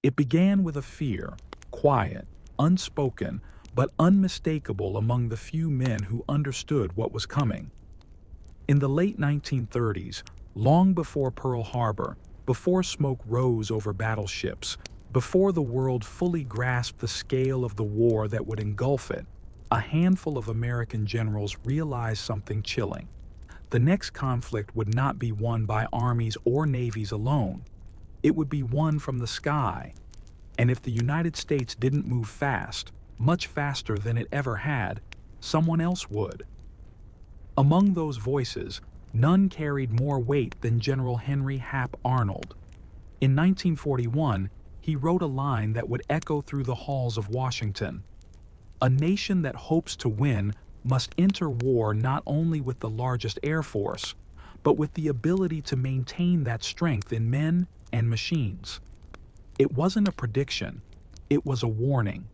It began with a fear, quiet, unspoken, but unmistakable among the few men who understood what was coming. In the late 1930s, long before Pearl Harbor, before smoke rose over battleships, before the world fully grasped the scale of the war that would engulf it, a handful of American generals realized something chilling. The next conflict would not be won by armies or navies alone. It would be won from the sky. And if the United States didn't move fast, much faster than it ever had, someone else would. Among those voices, none carried more weight than General Henry Hap Arnold. In 1941, he wrote a line that would echo through the halls of Washington. A nation that hopes to win must enter war not only with the largest air force, but with the ability to maintain that strength in men and machines. It wasn't a prediction, it was a warning.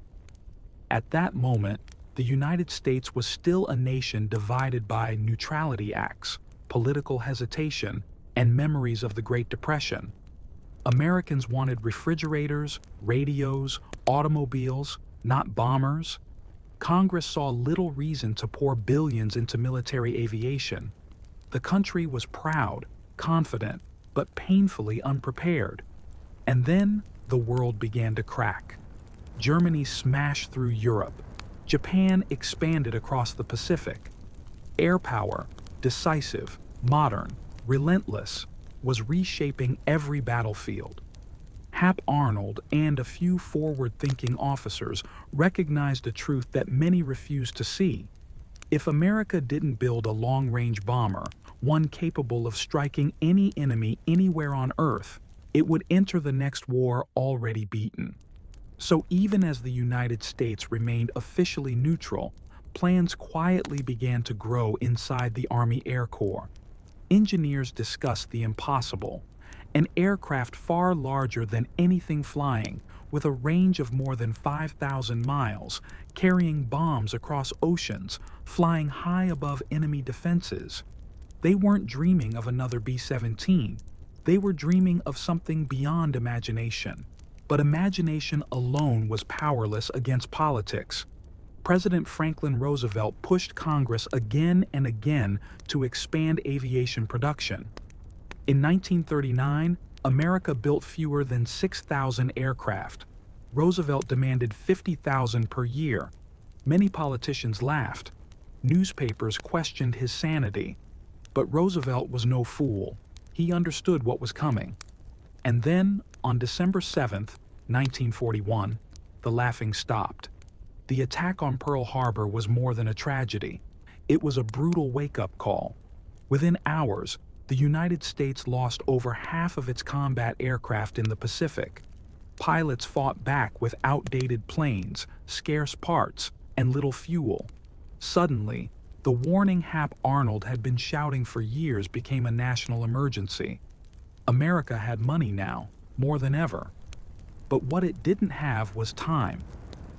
At that moment, the United States was still a nation divided by neutrality acts, political hesitation, and memories of the Great Depression. Americans wanted refrigerators, radios, automobiles, not bombers. Congress saw little reason to pour billions into military aviation. The country was proud, confident, but painfully unprepared. And then the world began to crack. Germany smashed through Europe. Japan expanded across the Pacific. Air power, decisive, modern, relentless, was reshaping every battlefield. Hap Arnold and a few forward-thinking officers recognized a truth that many refused to see. If America didn't build a long-range bomber, one capable of striking any enemy anywhere on Earth, it would enter the next war already beaten. So even as the United States remained officially neutral, plans quietly began to grow inside the Army Air Corps. Engineers discussed the impossible, an aircraft far larger than anything flying, with a range of more than 5,000 miles, carrying bombs across oceans, flying high above enemy defenses. They weren't dreaming of another B-17. They were dreaming of something beyond imagination. But imagination alone was powerless against politics. President Franklin Roosevelt pushed Congress again and again to expand aviation production. In 1939, America built fewer than 6,000 aircraft. Roosevelt demanded 50,000 per year. Many politicians laughed. Newspapers questioned his sanity. But Roosevelt was no fool. He understood what was coming. And then, on December 7th, 1941, the laughing stopped. The attack on Pearl Harbor was more than a tragedy. It was a brutal wake-up call. Within hours, the United States lost over half of its combat aircraft in the Pacific. Pilots fought back with outdated planes, scarce parts, and little fuel. Suddenly, the warning Hap Arnold had been shouting for years became a national emergency. America had money now, more than ever. But what it didn't have was time.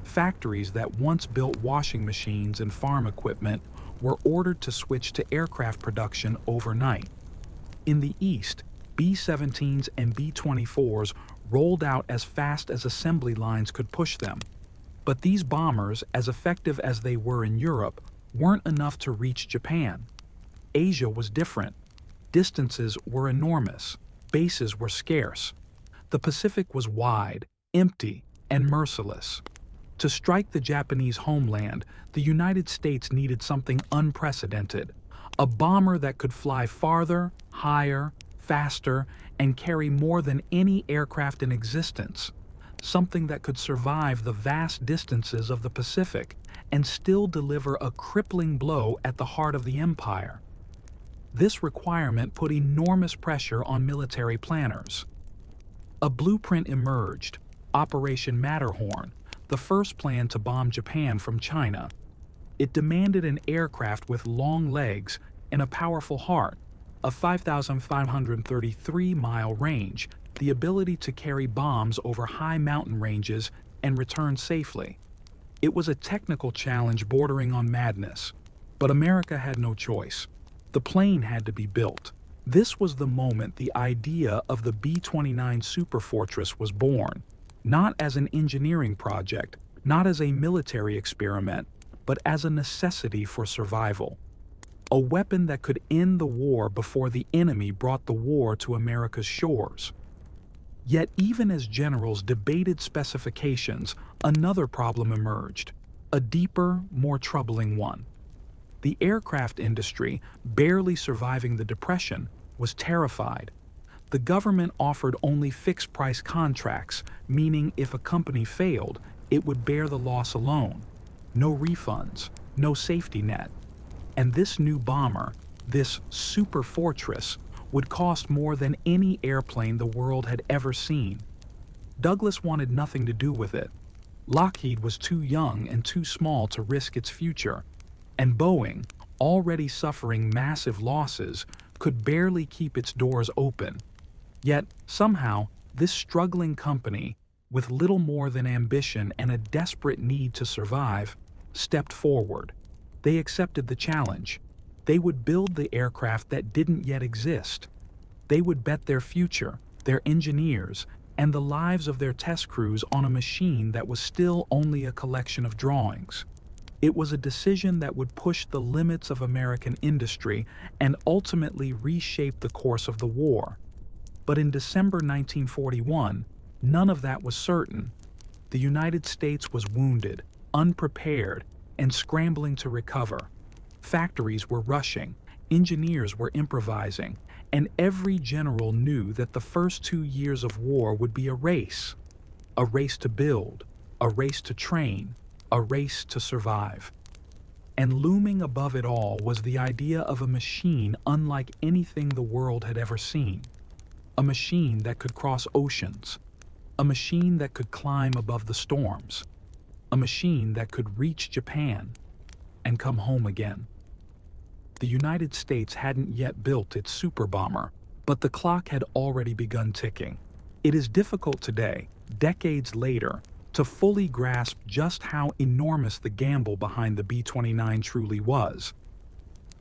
Factories that once built washing machines and farm equipment were ordered to switch to aircraft production overnight. In the East, B-17s and B-24s rolled out as fast as assembly lines could push them. But these bombers, as effective as they were in Europe, weren't enough to reach Japan. Asia was different. Distances were enormous. Bases were scarce. The Pacific was wide, empty, and merciless. To strike the Japanese homeland, the United States needed something unprecedented. A bomber that could fly farther, higher, faster, and carry more than any aircraft in existence. Something that could survive the vast distances of the Pacific and still deliver a crippling blow at the heart of the empire. This requirement put enormous pressure on military planners. A blueprint emerged, Operation Matterhorn, the first plan to bomb Japan from China. It demanded an aircraft with long legs and a powerful heart, a 5,533-mile range, the ability to carry bombs over high mountain ranges and return safely. It was a technical challenge bordering on madness, but America had no choice. The plane had to be built. This was the moment the idea of the B-29 Superfortress was born. not as an engineering project, not as a military experiment, but as a necessity for survival. A weapon that could end the war before the enemy brought the war to America's shores. Yet even as generals debated specifications, another problem emerged, a deeper, more troubling one. The aircraft industry, barely surviving the Depression, was terrified. The government offered only fixed-price contracts, meaning if a company failed, it would bear the loss alone. No refunds, no safety net. And this new bomber, this Superfortress, would cost more than any airplane the world had ever seen. Douglas wanted nothing to do with it. Lockheed was too young and too small to risk its future, and Boeing, already suffering massive losses, could barely keep its doors open. Yet, somehow, this struggling company, with little more than ambition and a desperate need to survive, stepped forward. They accepted the challenge. They would build the aircraft that didn't yet exist. They would bet their future, their engineers, and the lives of their test crews on a machine that was still only a collection of drawings. It was a decision that would push the limits of American industry and ultimately reshape the course of the war. But in December 1941, none of that was certain. The United States was wounded, unprepared, and scrambling to recover. Factories were rushing, engineers were improvising, and every general knew that the first 2 years of war would be a race to build, a race to train, a race to survive. And looming above it all was the idea of a machine unlike anything the world had ever seen. A machine that could cross oceans, a machine that could climb above the storms, a machine that could reach Japan and come home again. The United States hadn't yet built its super bomber, but the clock had already begun ticking. It is difficult today, decades later, to fully grasp just how enormous the gamble behind the B-29 truly was.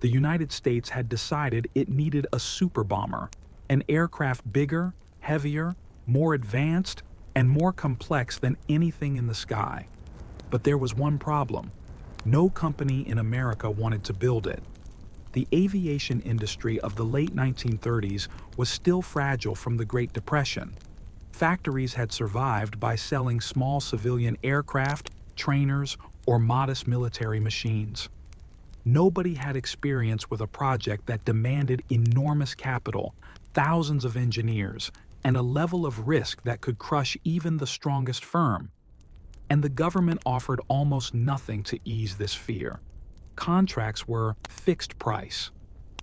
The United States had decided it needed a super bomber, an aircraft bigger, heavier, more advanced, and more complex than anything in the sky. But there was one problem. No company in America wanted to build it. The aviation industry of the late 1930s was still fragile from the Great Depression. Factories had survived by selling small civilian aircraft, trainers, or modest military machines. Nobody had experience with a project that demanded enormous capital, thousands of engineers, and a level of risk that could crush even the strongest firm. And the government offered almost nothing to ease this fear. Contracts were fixed price.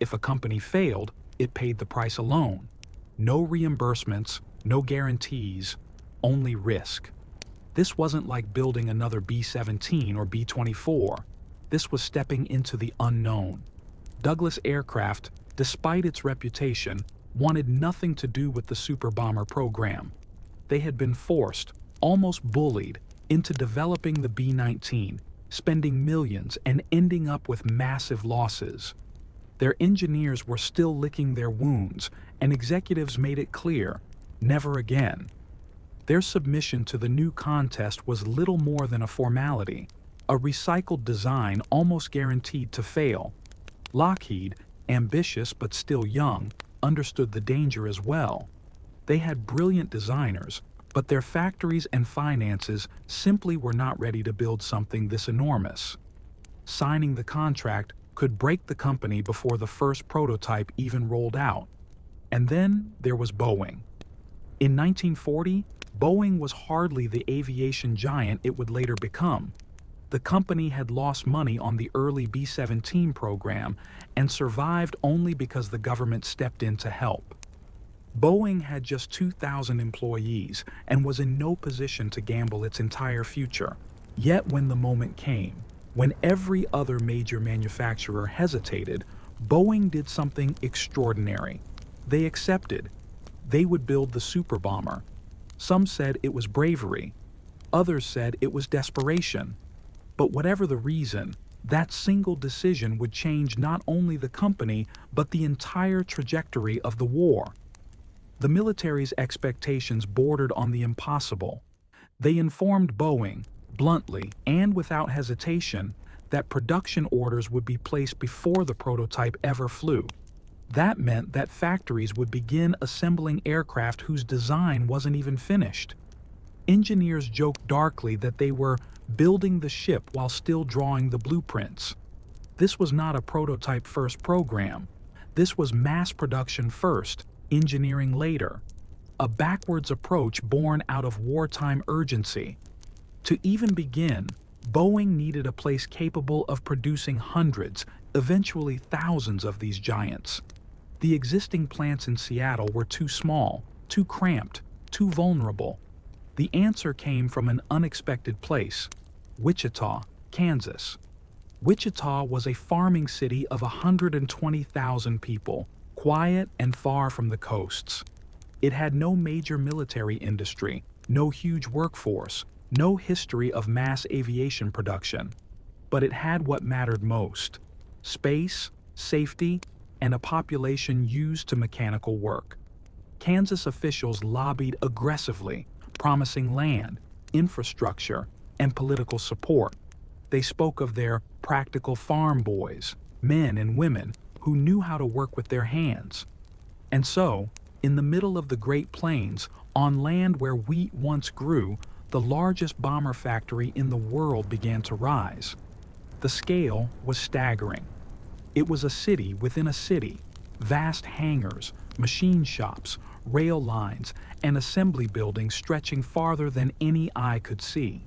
If a company failed, it paid the price alone. No reimbursements, no guarantees, only risk. This wasn't like building another B-17 or B-24. This was stepping into the unknown. Douglas Aircraft, despite its reputation, wanted nothing to do with the super bomber program. They had been forced, almost bullied, into developing the B-19, spending millions and ending up with massive losses. Their engineers were still licking their wounds, and executives made it clear, never again. Their submission to the new contest was little more than a formality, a recycled design almost guaranteed to fail. Lockheed, ambitious but still young, understood the danger as well. They had brilliant designers, but their factories and finances simply were not ready to build something this enormous. Signing the contract could break the company before the first prototype even rolled out. And then there was Boeing. In 1940, Boeing was hardly the aviation giant it would later become. The company had lost money on the early B-17 program and survived only because the government stepped in to help. Boeing had just 2,000 employees and was in no position to gamble its entire future. Yet when the moment came, when every other major manufacturer hesitated, Boeing did something extraordinary. They accepted. They would build the super bomber. Some said it was bravery. Others said it was desperation. But whatever the reason, that single decision would change not only the company, but the entire trajectory of the war. The military's expectations bordered on the impossible. They informed Boeing, bluntly and without hesitation, that production orders would be placed before the prototype ever flew. That meant that factories would begin assembling aircraft whose design wasn't even finished. Engineers joked darkly that they were building the ship while still drawing the blueprints. This was not a prototype first program. This was mass production first, engineering later. A backwards approach born out of wartime urgency. To even begin, Boeing needed a place capable of producing hundreds, eventually thousands of these giants. The existing plants in Seattle were too small, too cramped, too vulnerable. The answer came from an unexpected place: Wichita, Kansas. Wichita was a farming city of 120,000 people, quiet and far from the coasts. It had no major military industry, no huge workforce, no history of mass aviation production. But it had what mattered most: space, safety, and a population used to mechanical work. Kansas officials lobbied aggressively, promising land, infrastructure, and political support. They spoke of their practical farm boys, men and women who knew how to work with their hands. And so, in the middle of the Great Plains, on land where wheat once grew, the largest bomber factory in the world began to rise. The scale was staggering. It was a city within a city: vast hangars, machine shops, rail lines, and assembly buildings stretching farther than any eye could see.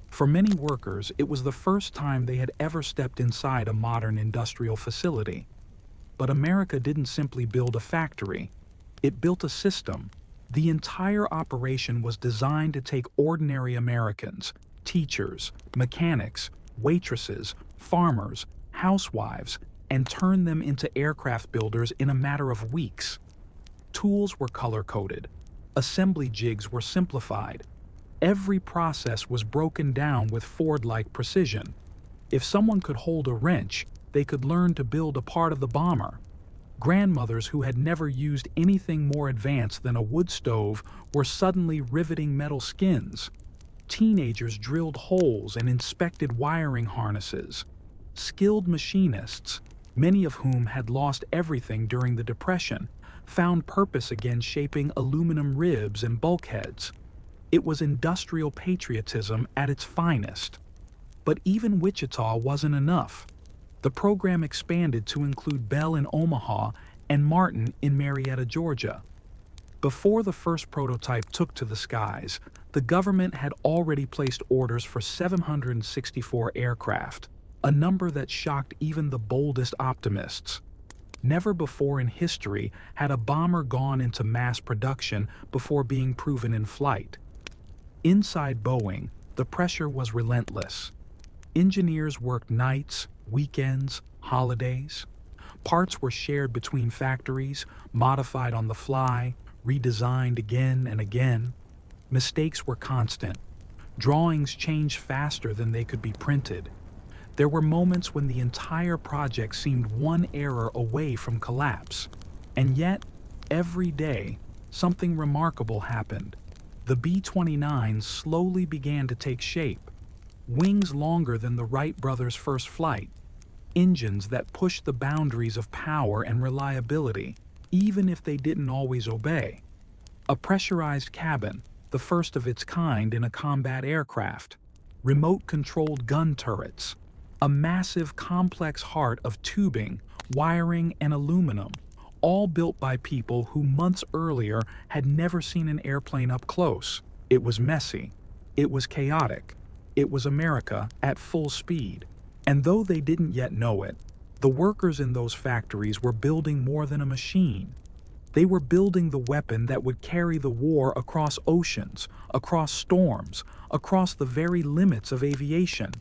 For many workers, it was the first time they had ever stepped inside a modern industrial facility. But America didn't simply build a factory. It built a system. The entire operation was designed to take ordinary Americans, teachers, mechanics, waitresses, farmers, housewives, and turn them into aircraft builders in a matter of weeks. Tools were color-coded. Assembly jigs were simplified. Every process was broken down with Ford-like precision. If someone could hold a wrench, they could learn to build a part of the bomber. Grandmothers who had never used anything more advanced than a wood stove were suddenly riveting metal skins. Teenagers drilled holes and inspected wiring harnesses. Skilled machinists, many of whom had lost everything during the Depression, found purpose again shaping aluminum ribs and bulkheads. It was industrial patriotism at its finest. But even Wichita wasn't enough. The program expanded to include Bell in Omaha and Martin in Marietta, Georgia. Before the first prototype took to the skies, the government had already placed orders for 764 aircraft, a number that shocked even the boldest optimists. Never before in history had a bomber gone into mass production before being proven in flight. Inside Boeing, the pressure was relentless. Engineers worked nights, weekends, holidays. Parts were shared between factories, modified on the fly, redesigned again and again. Mistakes were constant. Drawings changed faster than they could be printed. There were moments when the entire project seemed one error away from collapse. And yet, every day, something remarkable happened. The B-29 slowly began to take shape. Wings longer than the Wright brothers' first flight. Engines that pushed the boundaries of power and reliability, even if they didn't always obey. A pressurized cabin, the first of its kind in a combat aircraft. Remote-controlled gun turrets. A massive, complex heart of tubing, wiring, and aluminum, all built by people who months earlier had never seen an airplane up close. It was messy. It was chaotic. It was America at full speed. And though they didn't yet know it, the workers in those factories were building more than a machine. They were building the weapon that would carry the war across oceans, across storms, across the very limits of aviation.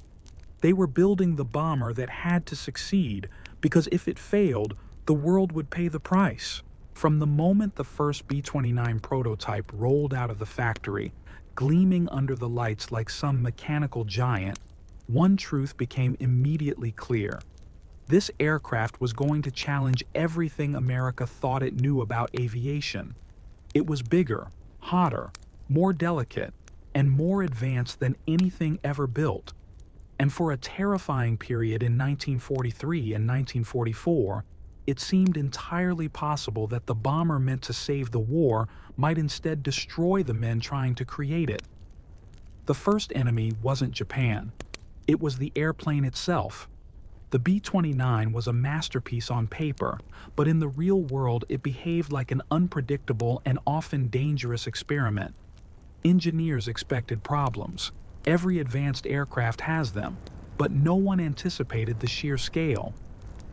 They were building the bomber that had to succeed, because if it failed, the world would pay the price. From the moment the first B-29 prototype rolled out of the factory, gleaming under the lights like some mechanical giant, one truth became immediately clear. This aircraft was going to challenge everything America thought it knew about aviation. It was bigger, hotter, more delicate, and more advanced than anything ever built. And for a terrifying period in 1943 and 1944, it seemed entirely possible that the bomber meant to save the war might instead destroy the men trying to create it. The first enemy wasn't Japan. It was the airplane itself. The B-29 was a masterpiece on paper, but in the real world it behaved like an unpredictable and often dangerous experiment. Engineers expected problems. Every advanced aircraft has them, but no one anticipated the sheer scale.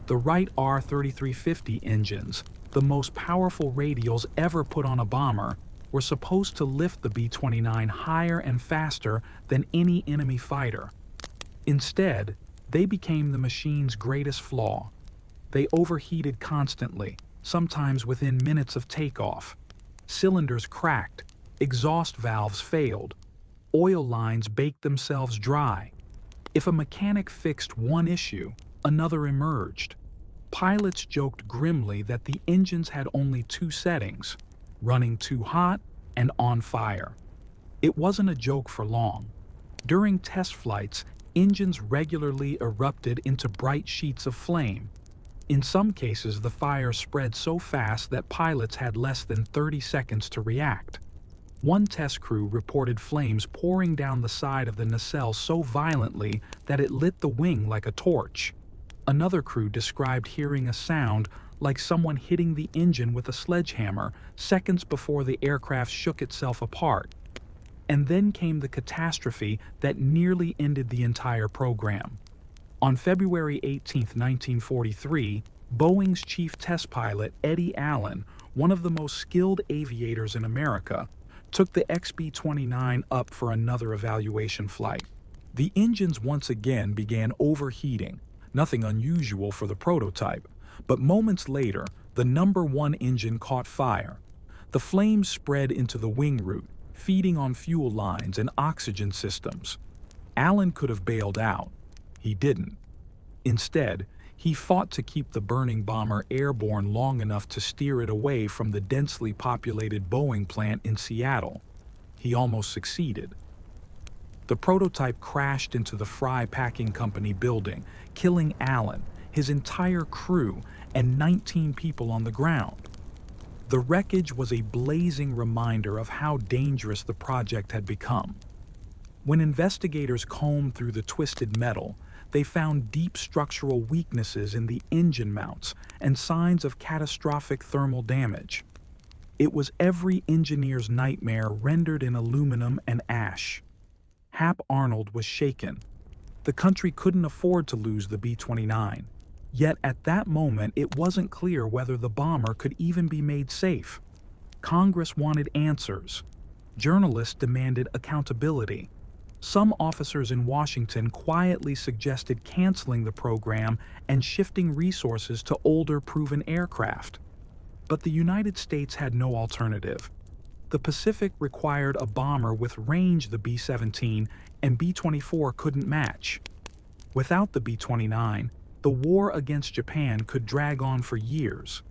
The Wright R-3350 engines, the most powerful radials ever put on a bomber, were supposed to lift the B-29 higher and faster than any enemy fighter. Instead, they became the machine's greatest flaw. They overheated constantly, sometimes within minutes of takeoff. Cylinders cracked, exhaust valves failed, oil lines baked themselves dry. If a mechanic fixed one issue, another emerged. Pilots joked grimly that the engines had only two settings: running too hot and on fire. It wasn't a joke for long. During test flights, engines regularly erupted into bright sheets of flame. In some cases, the fire spread so fast that pilots had less than 30 seconds to react. One test crew reported flames pouring down the side of the nacelle so violently that it lit the wing like a torch. Another crew described hearing a sound like someone hitting the engine with a sledgehammer seconds before the aircraft shook itself apart. And then came the catastrophe that nearly ended the entire program. On February 18, 1943, Boeing's chief test pilot, Eddie Allen, one of the most skilled aviators in America, took the XB-29 up for another evaluation flight. The engines once again began overheating, nothing unusual for the prototype, but moments later, the number one engine caught fire. The flames spread into the wing root, feeding on fuel lines and oxygen systems. Allen could have bailed out. He didn't. Instead, he fought to keep the burning bomber airborne long enough to steer it away from the densely populated Boeing plant in Seattle. He almost succeeded. The prototype crashed into the Fry Packing Company building, killing Allen, his entire crew, and 19 people on the ground. The wreckage was a blazing reminder of how dangerous the project had become. When investigators combed through the twisted metal, they found deep structural weaknesses in the engine mounts and signs of catastrophic thermal damage. It was every engineer's nightmare rendered in aluminum and ash. Hap Arnold was shaken. The country couldn't afford to lose the B-29. Yet at that moment, it wasn't clear whether the bomber could even be made safe. Congress wanted answers. Journalists demanded accountability. Some officers in Washington quietly suggested canceling the program and shifting resources to older, proven aircraft. But the United States had no alternative. The Pacific required a bomber with range the B-17, and B-24 couldn't match. Without the B-29, the war against Japan could drag on for years.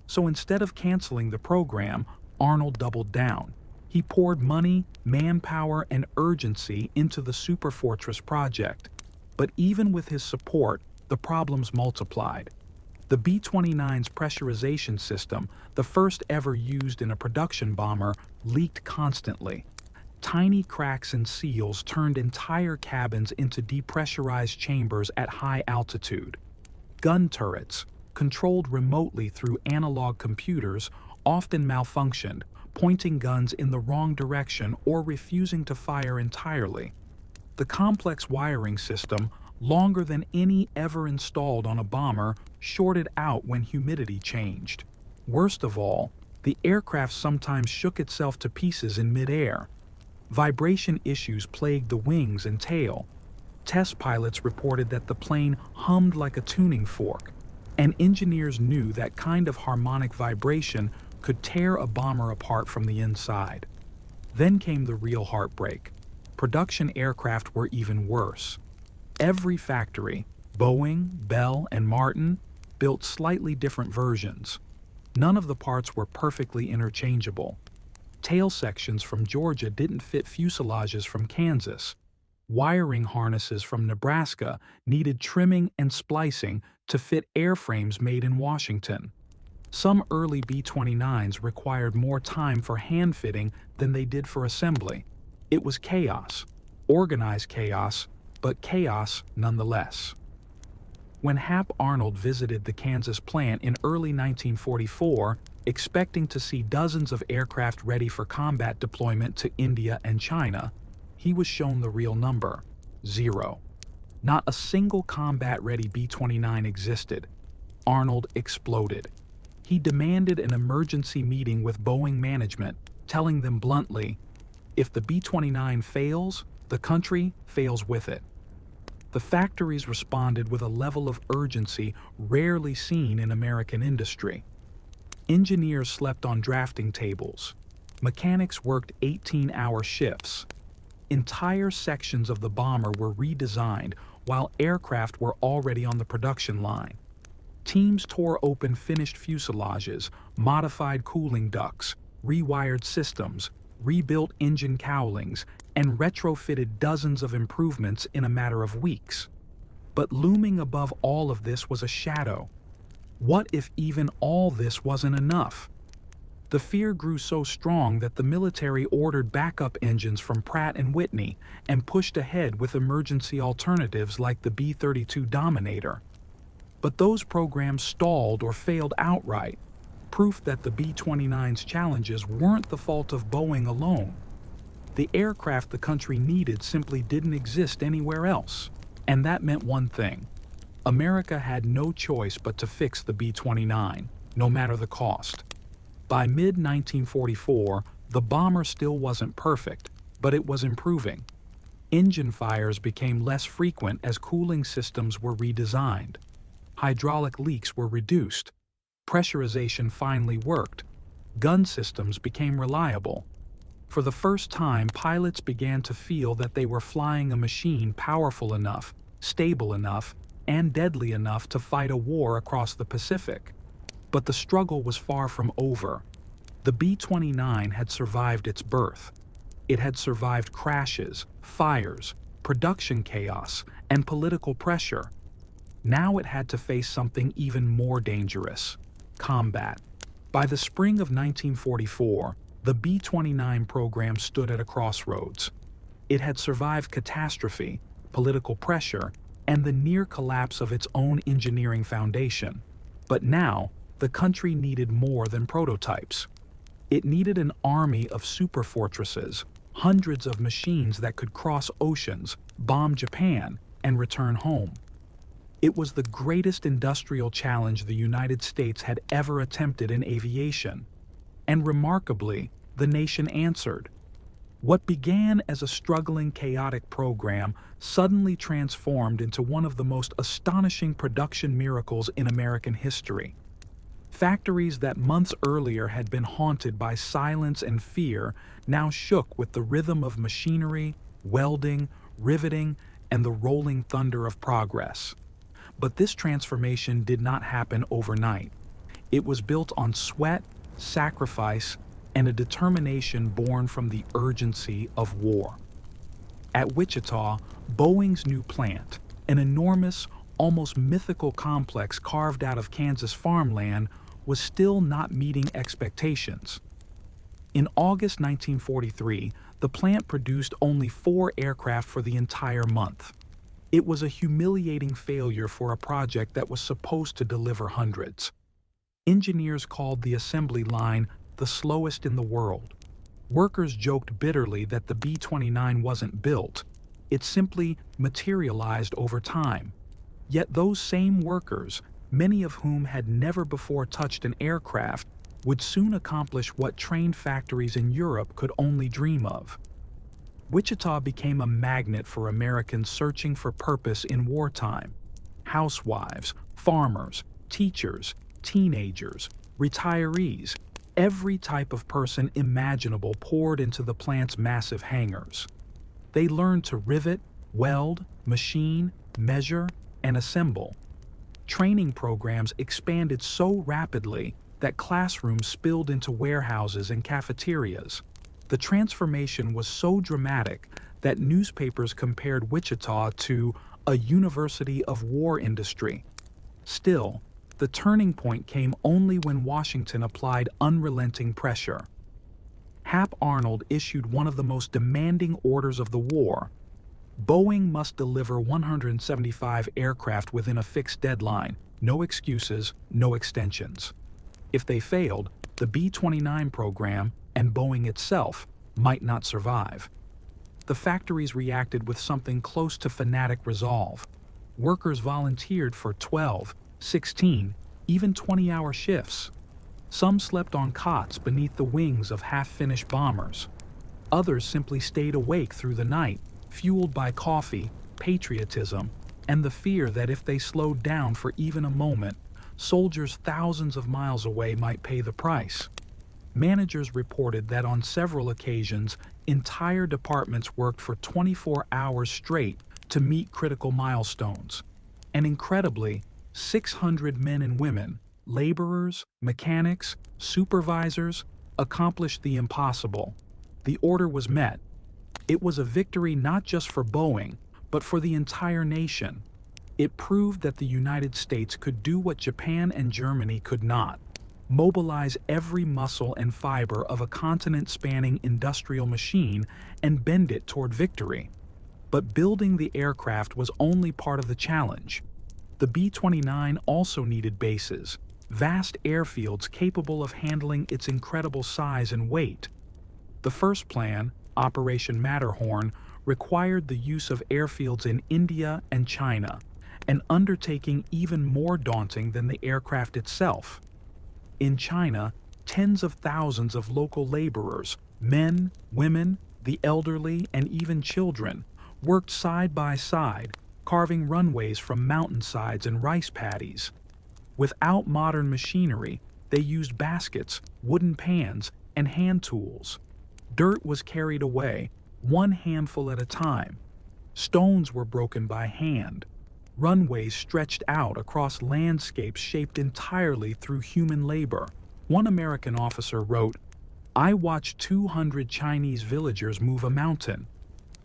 So instead of canceling the program, Arnold doubled down. He poured money, manpower, and urgency into the Superfortress project. But even with his support, the problems multiplied. The B-29's pressurization system, the first ever used in a production bomber, leaked constantly. Tiny cracks and seals turned entire cabins into depressurized chambers at high altitude. Gun turrets, controlled remotely through analog computers, often malfunctioned, pointing guns in the wrong direction or refusing to fire entirely. The complex wiring system, longer than any ever installed on a bomber, shorted out when humidity changed. Worst of all, the aircraft sometimes shook itself to pieces in midair. Vibration issues plagued the wings and tail. Test pilots reported that the plane hummed like a tuning fork, and engineers knew that kind of harmonic vibration could tear a bomber apart from the inside. Then came the real heartbreak. Production aircraft were even worse. Every factory, Boeing, Bell, and Martin, built slightly different versions. None of the parts were perfectly interchangeable. Tail sections from Georgia didn't fit fuselages from Kansas. Wiring harnesses from Nebraska needed trimming and splicing to fit airframes made in Washington. Some early B-29s required more time for hand fitting than they did for assembly. It was chaos, organized chaos, but chaos nonetheless. When Hap Arnold visited the Kansas plant in early 1944, expecting to see dozens of aircraft ready for combat deployment to India and China, he was shown the real number: 0. Not a single combat-ready B-29 existed. Arnold exploded. He demanded an emergency meeting with Boeing management, telling them bluntly, "If the B-29 fails, the country fails with it." The factories responded with a level of urgency rarely seen in American industry. Engineers slept on drafting tables. Mechanics worked 18-hour shifts. Entire sections of the bomber were redesigned while aircraft were already on the production line. Teams tore open finished fuselages, modified cooling ducts, rewired systems, rebuilt engine cowlings, and retrofitted dozens of improvements in a matter of weeks. But looming above all of this was a shadow. What if even all this wasn't enough? The fear grew so strong that the military ordered backup engines from Pratt & Whitney and pushed ahead with emergency alternatives like the B-32 Dominator. But those programs stalled or failed outright, proof that the B-29's challenges weren't the fault of Boeing alone. The aircraft the country needed simply didn't exist anywhere else. And that meant one thing: America had no choice but to fix the B-29, no matter the cost. By mid-1944, the bomber still wasn't perfect, but it was improving. Engine fires became less frequent as cooling systems were redesigned. Hydraulic leaks were reduced. Pressurization finally worked. Gun systems became reliable. For the first time, pilots began to feel that they were flying a machine powerful enough, stable enough, and deadly enough to fight a war across the Pacific. But the struggle was far from over. The B-29 had survived its birth. It had survived crashes, fires, production chaos, and political pressure. Now it had to face something even more dangerous: combat. By the spring of 1944, the B-29 program stood at a crossroads. It had survived catastrophe, political pressure, and the near collapse of its own engineering foundation. But now, the country needed more than prototypes. It needed an army of superfortresses, hundreds of machines that could cross oceans, bomb Japan, and return home. It was the greatest industrial challenge the United States had ever attempted in aviation. And remarkably, the nation answered. What began as a struggling, chaotic program suddenly transformed into one of the most astonishing production miracles in American history. Factories that months earlier had been haunted by silence and fear now shook with the rhythm of machinery, welding, riveting, and the rolling thunder of progress. But this transformation did not happen overnight. It was built on sweat, sacrifice, and a determination born from the urgency of war. At Wichita, Boeing's new plant, an enormous, almost mythical complex carved out of Kansas farmland, was still not meeting expectations. In August 1943, the plant produced only 4 aircraft for the entire month. It was a humiliating failure for a project that was supposed to deliver hundreds. Engineers called the assembly line the slowest in the world. Workers joked bitterly that the B-29 wasn't built. It simply materialized over time. Yet those same workers, many of whom had never before touched an aircraft, would soon accomplish what trained factories in Europe could only dream of. Wichita became a magnet for Americans searching for purpose in wartime. Housewives, farmers, teachers, teenagers, retirees, every type of person imaginable poured into the plant's massive hangars. They learned to rivet, weld, machine, measure, and assemble. Training programs expanded so rapidly that classrooms spilled into warehouses and cafeterias. The transformation was so dramatic that newspapers compared Wichita to a university of war industry. Still, the turning point came only when Washington applied unrelenting pressure. Hap Arnold issued one of the most demanding orders of the war. Boeing must deliver 175 aircraft within a fixed deadline, no excuses, no extensions. If they failed, the B-29 program and Boeing itself might not survive. The factories reacted with something close to fanatic resolve. Workers volunteered for 12, 16, even 20-hour shifts. Some slept on cots beneath the wings of half-finished bombers. Others simply stayed awake through the night, fueled by coffee, patriotism, and the fear that if they slowed down for even a moment, soldiers thousands of miles away might pay the price. Managers reported that on several occasions, entire departments worked for 24 hours straight to meet critical milestones. And incredibly, 600 men and women, laborers, mechanics, supervisors, accomplished the impossible. The order was met. It was a victory not just for Boeing, but for the entire nation. It proved that the United States could do what Japan and Germany could not: mobilize every muscle and fiber of a continent-spanning industrial machine and bend it toward victory. But building the aircraft was only part of the challenge. The B-29 also needed bases, vast airfields capable of handling its incredible size and weight. The first plan, Operation Matterhorn, required the use of airfields in India and China, an undertaking even more daunting than the aircraft itself. In China, tens of thousands of local laborers, men, women, the elderly, and even children, worked side by side, carving runways from mountainsides and rice paddies. Without modern machinery, they used baskets, wooden pans, and hand tools. Dirt was carried away, one handful at a time. Stones were broken by hand. Runways stretched out across landscapes shaped entirely through human labor. One American officer wrote, "I watched 200 Chinese villagers move a mountain."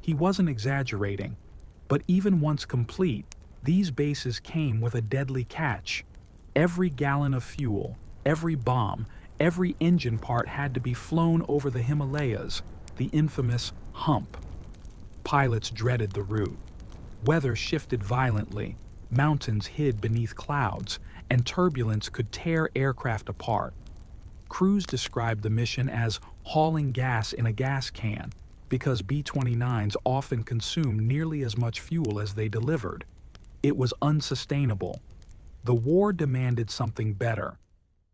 He wasn't exaggerating, but even once complete, these bases came with a deadly catch. Every gallon of fuel, every bomb, every engine part had to be flown over the Himalayas, the infamous hump. Pilots dreaded the route. Weather shifted violently, mountains hid beneath clouds, and turbulence could tear aircraft apart. Crews described the mission as hauling gas in a gas can, because B-29s often consumed nearly as much fuel as they delivered. It was unsustainable. The war demanded something better.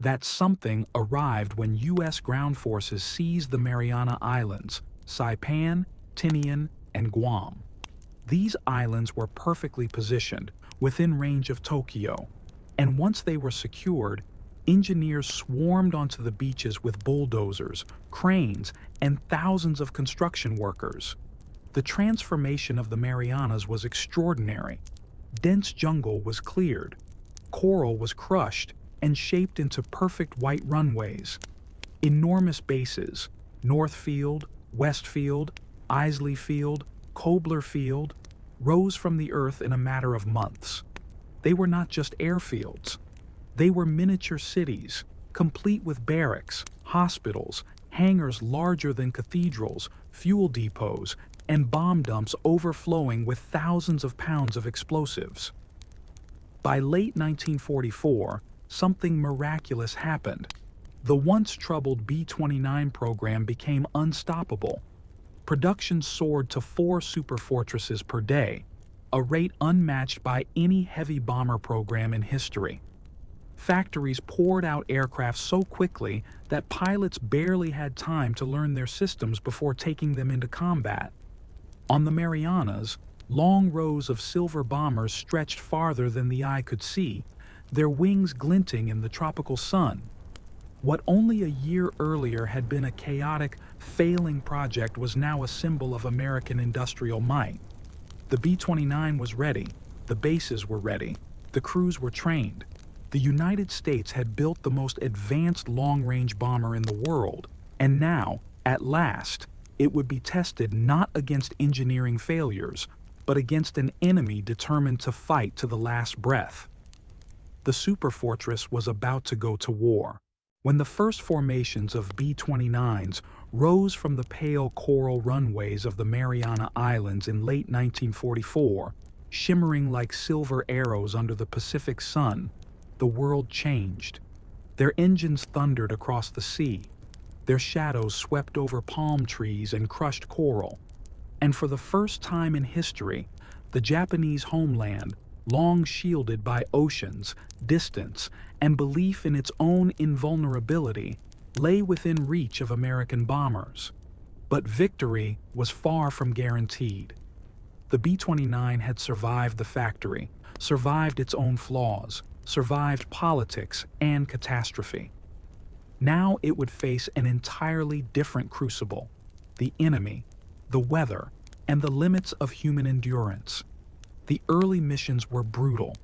That something arrived when U.S. ground forces seized the Mariana Islands, Saipan, Tinian, and Guam. These islands were perfectly positioned, within range of Tokyo, and once they were secured, engineers swarmed onto the beaches with bulldozers, cranes, and thousands of construction workers. The transformation of the Marianas was extraordinary. Dense jungle was cleared, coral was crushed and shaped into perfect white runways. Enormous bases, North Field, West Field, Isley Field, Kobler Field, rose from the earth in a matter of months. They were not just airfields. They were miniature cities, complete with barracks, hospitals, hangars larger than cathedrals, fuel depots, and bomb dumps overflowing with thousands of pounds of explosives. By late 1944, something miraculous happened. The once troubled B-29 program became unstoppable. Production soared to 4 Superfortresses per day, a rate unmatched by any heavy bomber program in history. Factories poured out aircraft so quickly that pilots barely had time to learn their systems before taking them into combat. On the Marianas, long rows of silver bombers stretched farther than the eye could see, their wings glinting in the tropical sun. What only a year earlier had been a chaotic, failing project was now a symbol of American industrial might. The B-29 was ready, the bases were ready, the crews were trained. The United States had built the most advanced long-range bomber in the world, and now, at last, it would be tested not against engineering failures, but against an enemy determined to fight to the last breath. The Superfortress was about to go to war. When the first formations of B-29s rose from the pale coral runways of the Mariana Islands in late 1944, shimmering like silver arrows under the Pacific sun, the world changed. Their engines thundered across the sea. Their shadows swept over palm trees and crushed coral. And for the first time in history, the Japanese homeland, long shielded by oceans, distance, and belief in its own invulnerability, lay within reach of American bombers. But victory was far from guaranteed. The B-29 had survived the factory, survived its own flaws, survived politics and catastrophe. Now it would face an entirely different crucible: the enemy, the weather, and the limits of human endurance. The early missions were brutal.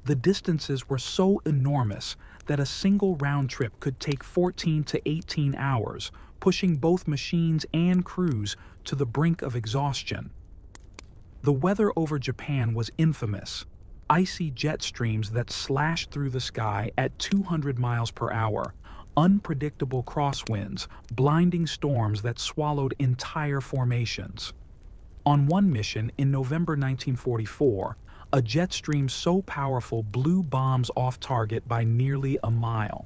The distances were so enormous that a single round trip could take 14 to 18 hours, pushing both machines and crews to the brink of exhaustion. The weather over Japan was infamous: icy jet streams that slashed through the sky at 200 miles per hour, unpredictable crosswinds, blinding storms that swallowed entire formations. On one mission in November 1944, a jet stream so powerful blew bombs off target by nearly a mile.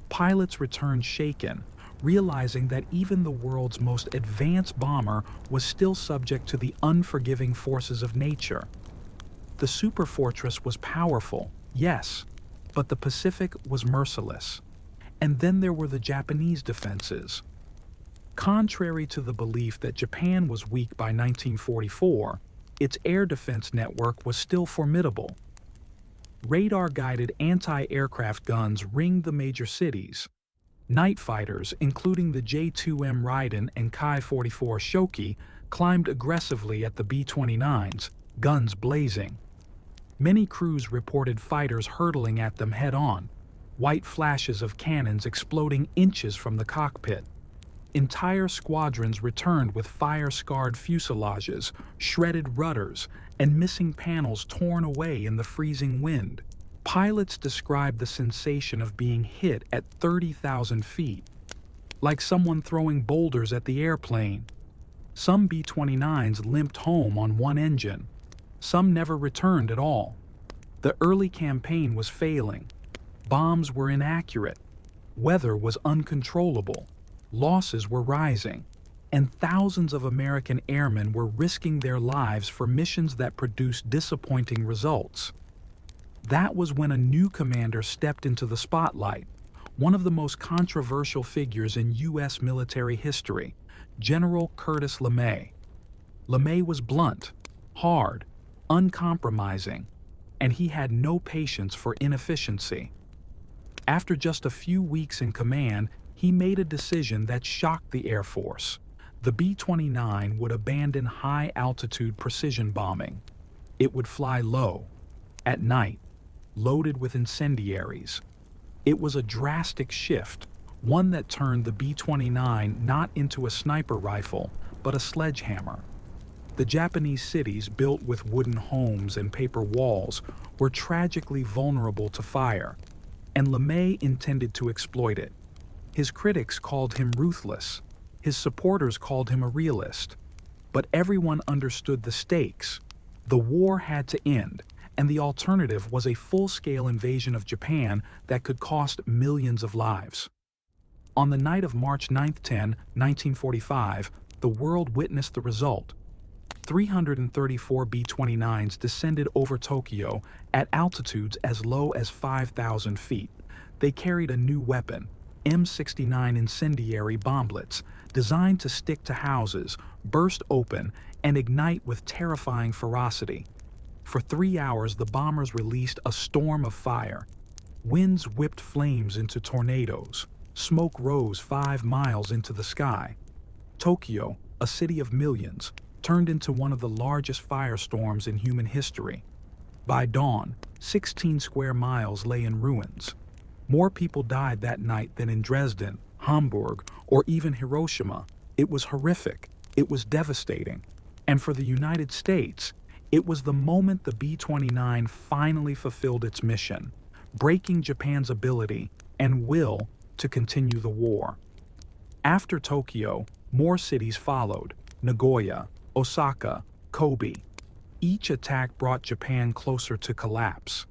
Pilots returned shaken, realizing that even the world's most advanced bomber was still subject to the unforgiving forces of nature. The Superfortress was powerful, yes, but the Pacific was merciless. And then there were the Japanese defenses. Contrary to the belief that Japan was weak by 1944, its air defense network was still formidable. Radar-guided anti-aircraft guns ringed the major cities. Night fighters, including the J-2M Raiden and Ki-44 Shoki, climbed aggressively at the B-29s, guns blazing. Many crews reported fighters hurtling at them head-on, white flashes of cannons exploding inches from the cockpit. Entire squadrons returned with fire-scarred fuselages, shredded rudders, and missing panels torn away in the freezing wind. Pilots described the sensation of being hit at 30,000 feet, like someone throwing boulders at the airplane. Some B-29s limped home on one engine. Some never returned at all. The early campaign was failing. Bombs were inaccurate. Weather was uncontrollable. Losses were rising, and thousands of American airmen were risking their lives for missions that produced disappointing results. That was when a new commander stepped into the spotlight, one of the most controversial figures in U.S. military history, General Curtis LeMay. LeMay was blunt, hard, uncompromising, and he had no patience for inefficiency. After just a few weeks in command, he made a decision that shocked the Air Force. The B-29 would abandon high-altitude precision bombing. It would fly low, at night, loaded with incendiaries. It was a drastic shift, one that turned the B-29 not into a sniper rifle, but a sledgehammer. The Japanese cities, built with wooden homes and paper walls, were tragically vulnerable to fire, and LeMay intended to exploit it. His critics called him ruthless. His supporters called him a realist. But everyone understood the stakes. The war had to end, and the alternative was a full-scale invasion of Japan that could cost millions of lives. On the night of March 9-10, 1945, the world witnessed the result. 334 B-29s descended over Tokyo at altitudes as low as 5,000 feet. They carried a new weapon, M69 incendiary bomblets, designed to stick to houses, burst open, and ignite with terrifying ferocity. For 3 hours, the bombers released a storm of fire. Winds whipped flames into tornadoes. Smoke rose 5 miles into the sky. Tokyo, a city of millions, turned into one of the largest firestorms in human history. By dawn, 16 square miles lay in ruins. More people died that night than in Dresden, Hamburg, or even Hiroshima. It was horrific. It was devastating. And for the United States, it was the moment the B-29 finally fulfilled its mission, breaking Japan's ability and will to continue the war. After Tokyo, more cities followed: Nagoya, Osaka, Kobe. Each attack brought Japan closer to collapse.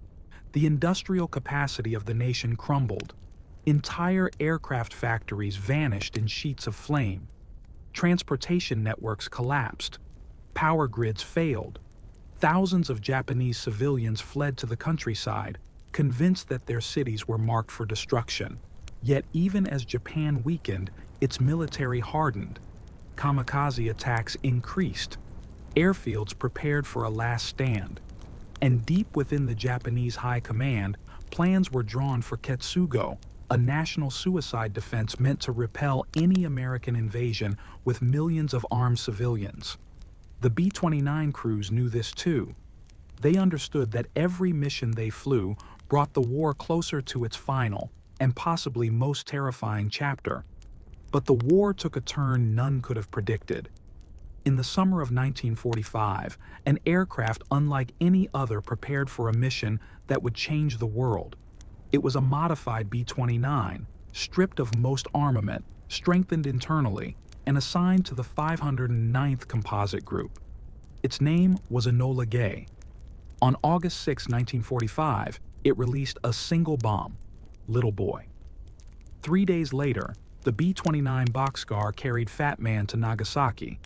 The industrial capacity of the nation crumbled. Entire aircraft factories vanished in sheets of flame. Transportation networks collapsed. Power grids failed. Thousands of Japanese civilians fled to the countryside, convinced that their cities were marked for destruction. Yet even as Japan weakened, its military hardened. Kamikaze attacks increased. Airfields prepared for a last stand. And deep within the Japanese high command, plans were drawn for Ketsugo, a national suicide defense meant to repel any American invasion with millions of armed civilians. The B-29 crews knew this too. They understood that every mission they flew brought the war closer to its final, and possibly most terrifying chapter. But the war took a turn none could have predicted. In the summer of 1945, an aircraft unlike any other prepared for a mission that would change the world. It was a modified B-29, stripped of most armament, strengthened internally, and assigned to the 509th Composite Group. Its name was Enola Gay. On August 6, 1945, it released a single bomb, Little Boy. 3 days later, the B-29 Boxcar carried Fat Man to Nagasaki.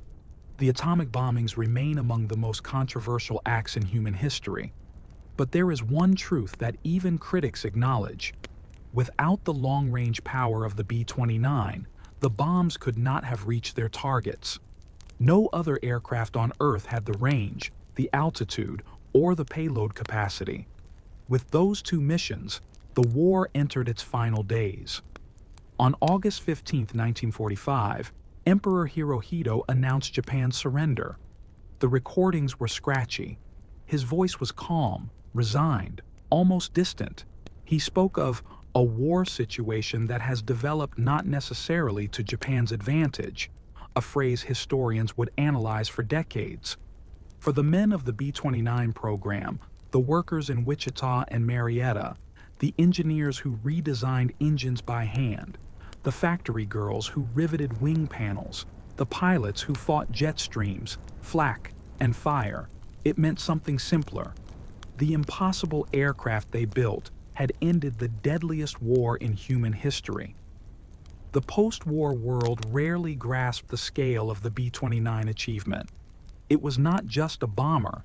The atomic bombings remain among the most controversial acts in human history. But there is one truth that even critics acknowledge. Without the long-range power of the B-29, the bombs could not have reached their targets. No other aircraft on Earth had the range, the altitude, or the payload capacity. With those two missions, the war entered its final days. On August 15, 1945, Emperor Hirohito announced Japan's surrender. The recordings were scratchy. His voice was calm, resigned, almost distant. He spoke of a war situation that has developed not necessarily to Japan's advantage, a phrase historians would analyze for decades. For the men of the B-29 program, the workers in Wichita and Marietta, the engineers who redesigned engines by hand, the factory girls who riveted wing panels, the pilots who fought jet streams, flak, and fire, it meant something simpler. The impossible aircraft they built had ended the deadliest war in human history. The post-war world rarely grasped the scale of the B-29 achievement. It was not just a bomber.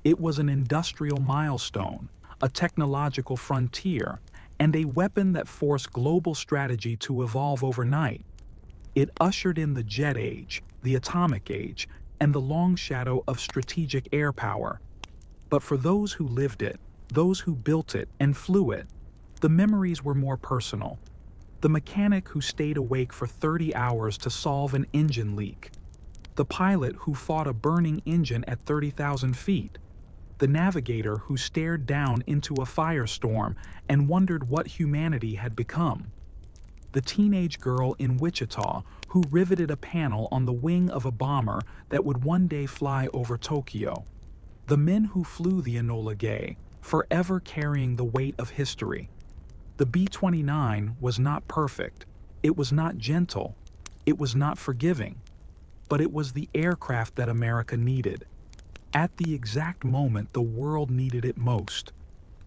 It was an industrial milestone, a technological frontier, and a weapon that forced global strategy to evolve overnight. It ushered in the jet age, the atomic age, and the long shadow of strategic air power. But for those who lived it, those who built it and flew it, the memories were more personal. The mechanic who stayed awake for 30 hours to solve an engine leak. The pilot who fought a burning engine at 30,000 feet. The navigator who stared down into a firestorm and wondered what humanity had become. The teenage girl in Wichita who riveted a panel on the wing of a bomber that would one day fly over Tokyo. The men who flew the Enola Gay, forever carrying the weight of history. The B-29 was not perfect. It was not gentle. It was not forgiving. But it was the aircraft that America needed. At the exact moment the world needed it most.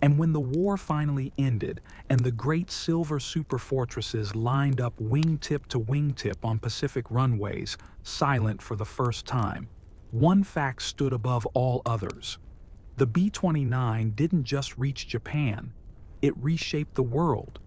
And when the war finally ended and the great silver superfortresses lined up wingtip to wingtip on Pacific runways, silent for the first time, one fact stood above all others. The B-29 didn't just reach Japan, it reshaped the world.